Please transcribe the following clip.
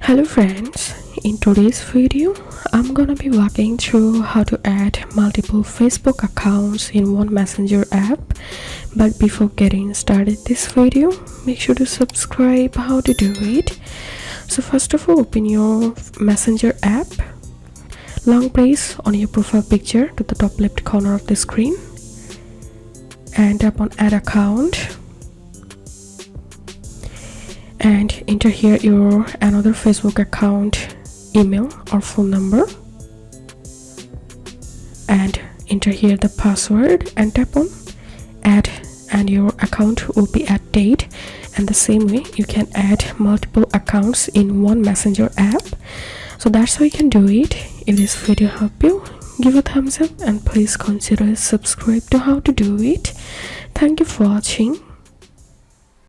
Hello friends, in today's video I'm gonna be walking through how to add multiple Facebook accounts in one messenger app. But before getting started this video, make sure to subscribe. How to do it. So first of all, open your messenger app, long press on your profile picture to the top left corner of the screen and tap on add account. And enter here your another Facebook account email or phone number and enter here the password and tap on add, and your account will be added. And the same way you can add multiple accounts in one messenger app. So that's how you can do it. If this video helped you, give a thumbs up and please consider subscribe to how to do it. Thank you for watching.